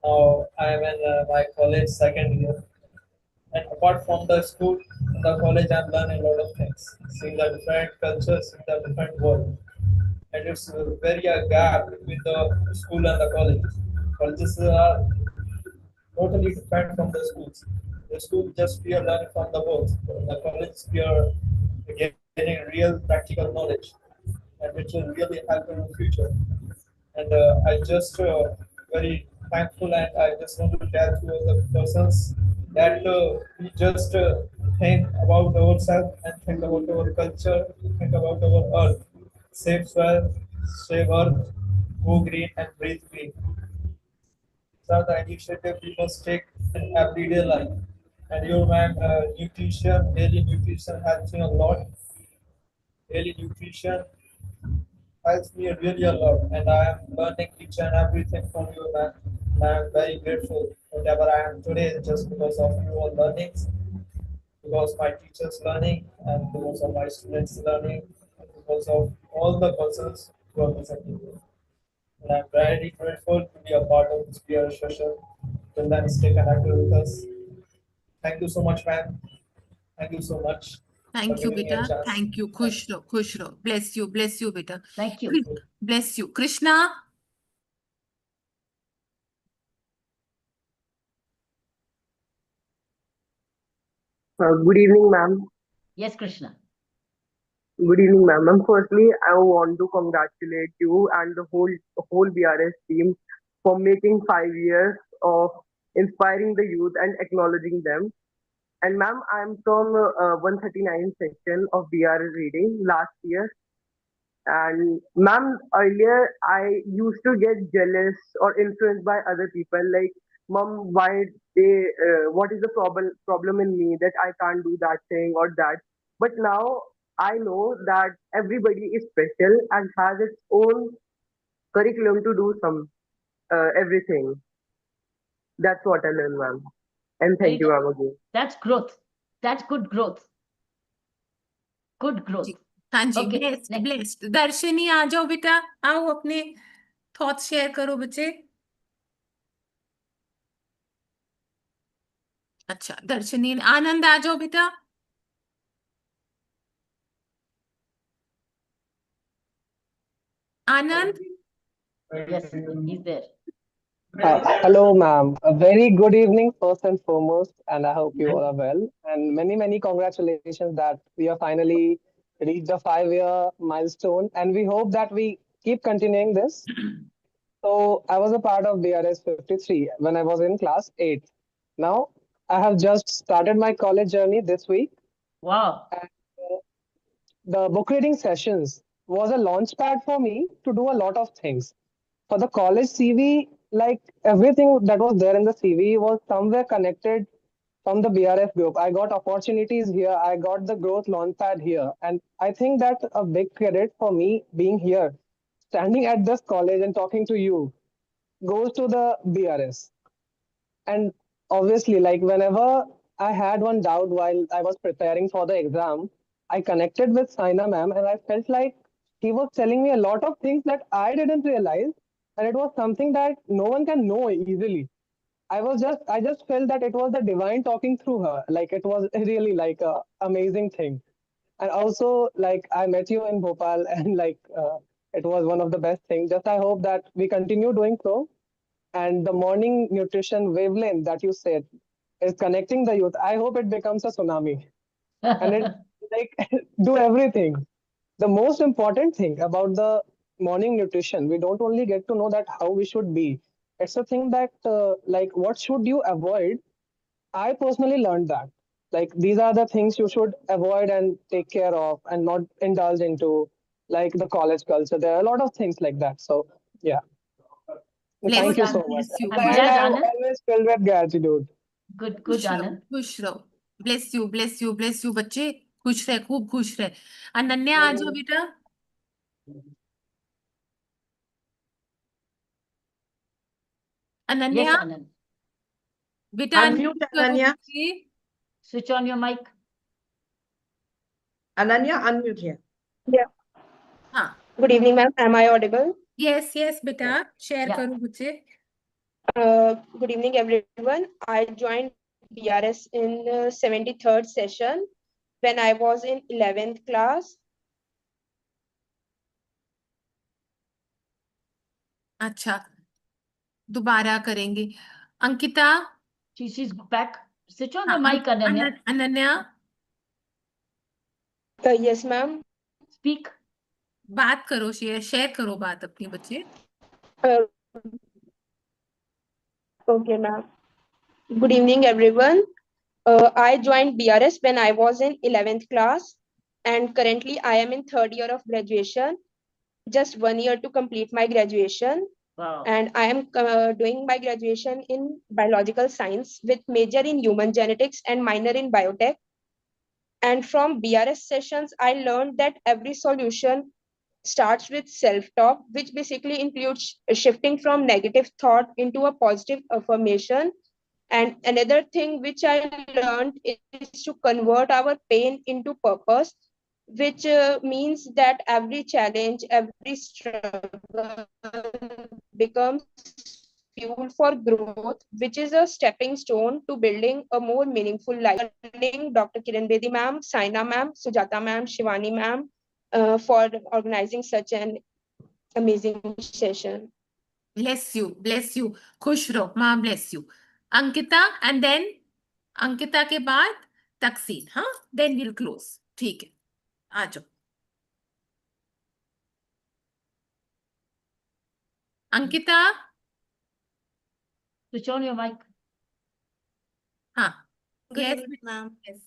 Now I am in my college second year. And apart from the school, the college, I'm learning a lot of things, seeing the different cultures, seeing the different world. And it's very a gap between the school and the college. Colleges are totally different from the schools. The school just we are learning from the books. The college we are getting real practical knowledge, and which will really help in the future. And I just very thankful, and I just want to tell to all the persons that we just think about ourselves and think about our culture, think about our earth. Save soil, save earth, go green and breathe green. These are the initiatives we must take in everyday life. And your man, nutrition, daily nutrition helps me a lot. Daily nutrition helps me really a lot, and I am learning each and everything from you, man. And I am very grateful whatever I am today, just because of your learnings, because my teachers learning, and because of my students learning, and because of all the persons who are presenting here. And I'm very grateful to be a part of this peer session. Till then, stay connected with us. Thank you so much, man. Thank you so much for Thank you, giving me a beta. chance. Thank you. Khush raho, khush raho. Bless you, beta. Thank you. Bless you. Krishna. Good evening, ma'am. Yes, Krishna. Good evening, ma'am. Firstly, I want to congratulate you and the whole BRS team for making 5 years of inspiring the youth and acknowledging them. And ma'am, I'm from 139 section of BRS reading last year. And ma'am, earlier I used to get jealous or influenced by other people. Like, mom, why what is the problem in me that I can't do that thing or that? But now I know that everybody is special and has its own curriculum to do everything. That's what I learned, ma'am. And Very thank you, good. ma'am, again. That's growth. That's good growth. Good growth. हाँ जी, Okay, blessed, next. blessed. दर्शनी आ जाओ बेटा, आओ अपने thoughts share करो बच्चे. अच्छा, दर्शनी. आनंद आ जाओ बेटा. आनंद. Yes, he's there. Hello, ma'am. A very good evening, first and foremost, and I hope you all are well. And many, many congratulations that we have finally reached the 5 year milestone, and we hope that we keep continuing this. So, I was a part of BRS 53 when I was in class 8. Now, I have just started my college journey this week. Wow. And the book reading sessions was a launch pad for me to do a lot of things. For the college CV, like everything that was there in the CV was somewhere connected from the BRF group. I got opportunities here. I got the growth launchpad here. And I think that's a big credit for me being here, standing at this college and talking to you goes to the BRS. And obviously, like whenever I had one doubt while I was preparing for the exam, I connected with Saina ma'am and I felt like he was telling me a lot of things that I didn't realize. And it was something that no one can know easily. I just felt that it was the divine talking through her. Like it was really like a amazing thing. And also, like I met you in Bhopal, and like it was one of the best things. Just I hope that we continue doing so. And the morning nutrition wavelength that you said is connecting the youth. I hope it becomes a tsunami, and it like do everything. The most important thing about the morning nutrition, we don't only get to know that how we should be. It's a thing that like what should you avoid. I personally learned that like these are the things you should avoid and take care of and not indulge into, like the college culture. There are a lot of things like that. So yeah, thank you so much. Bless you. I'm And glad, I'm Anand. always filled with gratitude. Good, खुश रहो, Anand. खुश रहो. Bless you, bless you, bless you. बच्चे खुश रहे, खूब खुश रहे. अनन्या आ जाओ बेटा. अनन्या. Yes, Anand. बेटा Unmute, unmute करो Ananya. बच्चे. Switch on your mic. Ananya, unmute here. Yeah. हाँ. Good evening, ma'am. Am I audible? Yes, yes, बेटा. Share Yeah. करो बच्चे. Good evening, everyone. I joined BRS in 73rd session when I was in 11th class. अच्छा, दोबारा करेंगे. Ankita. She's back. Switch on हाँ, your mic, Ananya. Ananya. Yes, ma'am. Speak. बात करो, share करो बात अपनी बच्चे. Uh, Okay, ma'am. Good evening, everyone. I joined BRS when I was in 11th class, and currently I am in third year of graduation, just 1 year to complete my graduation. Wow. And I am doing my graduation in biological science with major in human genetics and minor in biotech. And from BRS sessions, I learned that every solution starts with self-talk, which basically includes shifting from negative thought into a positive affirmation. And another thing which I learned is to convert our pain into purpose, which means that every challenge, every struggle becomes fuel for growth, which is a stepping stone to building a more meaningful life. Dr. Kiran Bedi ma'am, Saina ma'am, Sujata ma'am, Shivani ma'am, for organizing such an amazing session. Bless you, bless you. खुश रहो, माँ bless you. Ankita and then Ankita के बाद तकसीन, हाँ? Then we'll close. ठीक है, आ जाओ. Ankita, Switch on your mic. हाँ. Good Yes, evening, ma'am. yes.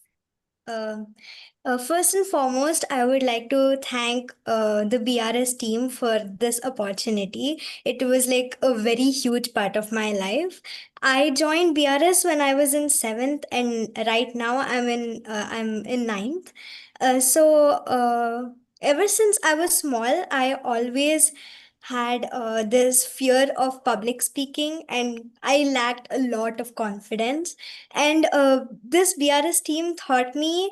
First and foremost, I would like to thank the BRS team for this opportunity. It was like a very huge part of my life. I joined BRS when I was in seventh, and right now I'm in ninth. Ever since I was small, I always had this fear of public speaking, and I lacked a lot of confidence. And this BRS team taught me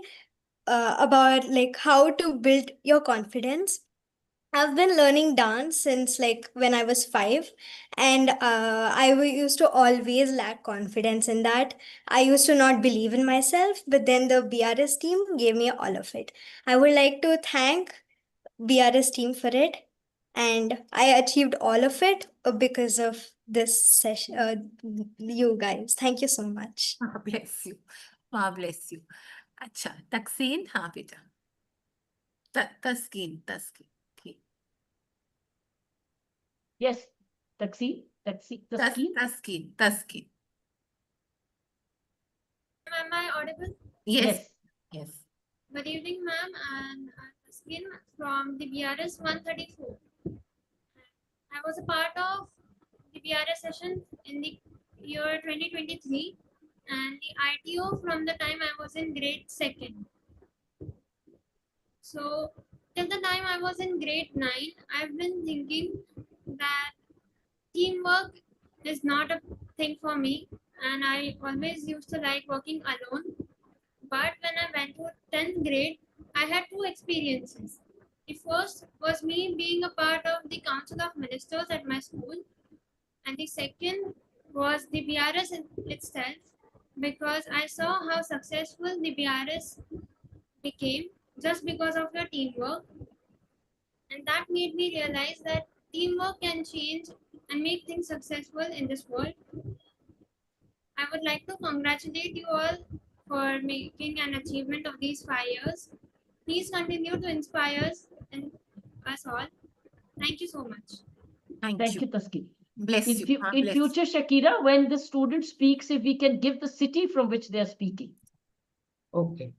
about like how to build your confidence. I've been learning dance since like when I was 5, and used to always lack confidence in that. I used to not believe in myself, but then the BRS team gave me all of it. I would like to thank BRS team for it, and I achieved all of it because of this session. You guys, thank you so much. माँ bless you. माँ bless you. अच्छा, तकसीन, हाँ बेटा. तस्कीन, तस्कीन. ठीक. Yes, Taskeen. Taskin. Am I audible? Yes. Yes. Good evening, ma'am, and I'm Taskin from the BRS 134. I was a part of the BRS session in the year 2023 and the ITO from the time I was in grade 2nd. So, till the time I was in grade 9, I've been thinking that teamwork is not a thing for me, and I always used to like working alone. But when I went to 10th grade, I had two experiences. The first was me being a part of the Council of Ministers at my school, and the second was the BRS itself, because I saw how successful the BRS became just because of your teamwork, and that made me realize that teamwork can change and make things successful in this world. I would like to congratulate you all for making an achievement of these 5 years. Please continue to inspire us and us all. Thank you so much. Thank you, Taskeen. Bless in you. in future, Shakira, when the student speaks, if we can give the city from which they are speaking. Okay.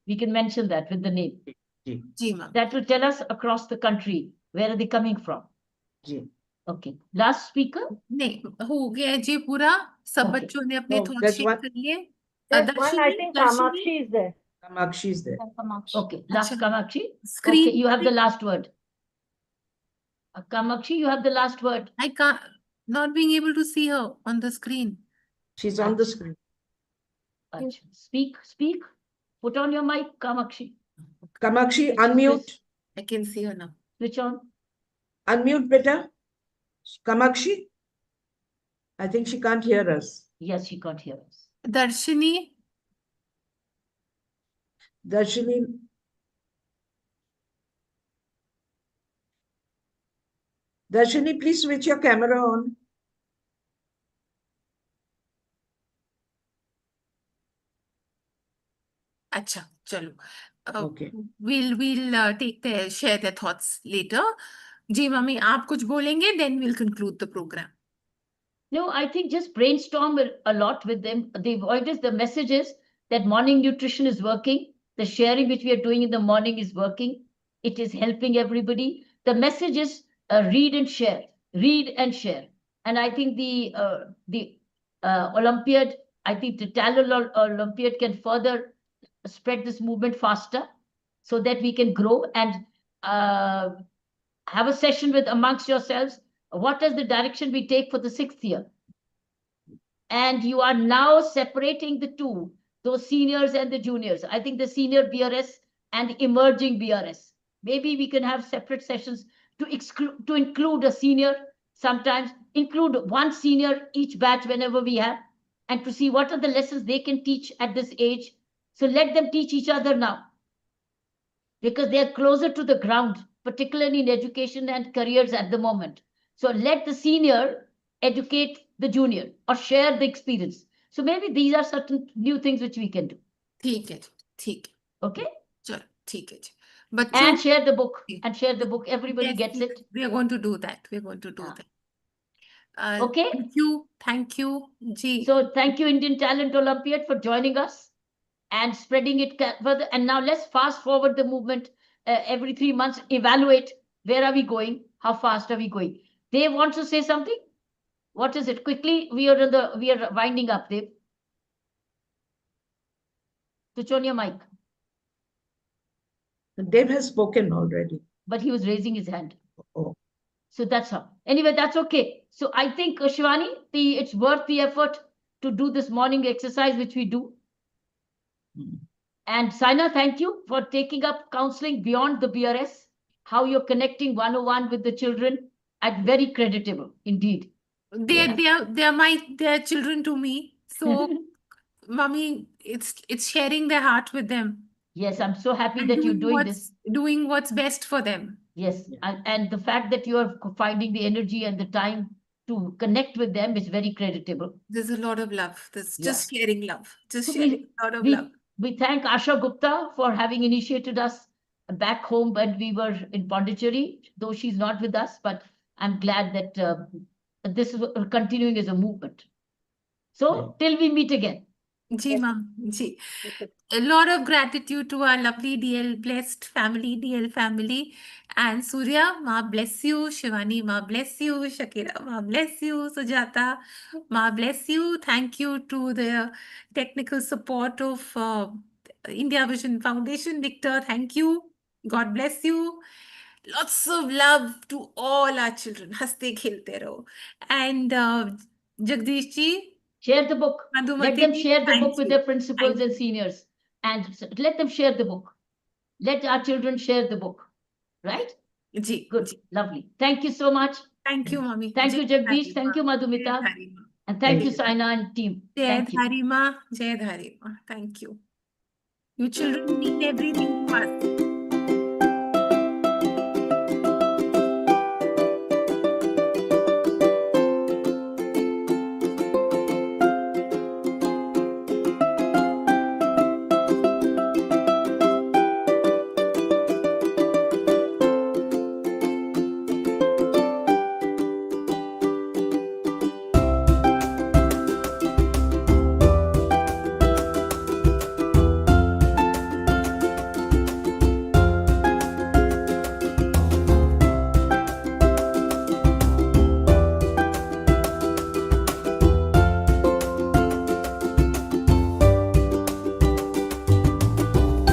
We can mention that with the name. Ji ma'am. That will tell us across the country where are they coming from. Ji. Okay. Last speaker? नहीं, हो गया जी पूरा. सब बच्चों ने अपने thoughts there's share one. कर लिए. There's one, I think Kamakshi is there. Kamakshi is there. Okay, last Kamakshi. Screen. Okay, you have the last word. Kamakshi, you have the last word. I can't, not being able to see her on the screen. She's on the screen. Speak. Put on your mic, Kamakshi. Kamakshi, unmute. I can see her now. Switch on. Unmute, better. Kamakshi? I think she can't hear us. Yes, she can't hear us. Darshini. Darshini. Darshini, please switch your camera on. अच्छा, चलो. Okay. We'll share their thoughts later. जी mummy, आप कुछ बोलेंगे? Then we'll conclude the program. No, I think just brainstorm a lot with them. The messages that morning nutrition is working, the sharing which we are doing in the morning is working. It is helping everybody. The message is read and share, read and share. And I think the Olympiad, I think the Talent Olympiad can further spread this movement faster so that we can grow and have a session with amongst yourselves. What is the direction we take for the 6th year? And you are now separating the two, those seniors and the juniors. I think the senior BRS and emerging BRS. Maybe we can have separate sessions to include a senior, sometimes include one senior each batch whenever we have, and to see what are the lessons they can teach at this age. So let them teach each other now, because they are closer to the ground, particularly in education and careers at the moment. So let the senior educate the junior or share the experience. So maybe these are certain new things which we can do. ठीक है, ठीक है. Okay? चलो, ठीक है जी. बच्चों, And share the book. And share the book. Everybody yes, gets it. we are going to do that. We are going to do that. Okay. Thank you, Ji. So thank you, Indian Talent Olympiad, for joining us and spreading it further. And now let's fast forward the movement. Every 3 months, evaluate where are we going, how fast are we going. Dave wants to say something. What is it? Quickly, we are winding up, Dave. Switch on your mic. Dave has spoken already. But he was raising his hand. Oh. So that's how. Anyway, that's okay. So I think, Shivani, it's worth the effort to do this morning exercise, which we do. And Saina, thank you for taking up counseling beyond the BRS, how you're connecting 101 with the children, and very creditable indeed. They are children to me. So, mommy, it's sharing their heart with them. Yes, I'm so happy And that you're doing this. Doing what's best for them. Yes, and the fact that you're finding the energy and the time to connect with them is very creditable. There's a lot of love. There's just sharing love. Just So sharing a lot of love. We thank Asha Gupta for having initiated us back home when we were in Pondicherry, though she's not with us, but I'm glad that this is continuing as a movement. So till we meet again. Ji, ma'am. Ji. A lot of gratitude to our lovely DL blessed family, DL family. And Surya, Ma bless you. Shivani, Ma bless you. Shakira, Ma bless you. Sujata, Ma bless you. Thank you to the technical support of India Vision Foundation. Victor, thank you. God bless you. Lots of love to all our children. Haste khelte raho. And Jagdish ji, share the book. Let them share the book with their principals Thank and seniors. And let them share the book. Let our children share the book. Right? Ji. Good. Lovely. Thank you so much. Thank you, Mommy. Thank you, Jagdish. Thank you, Madhumita. And thank you, Saina and team. Jai Thank you. Dharima. Jai Dharima. Thank you. You children mean everything to us.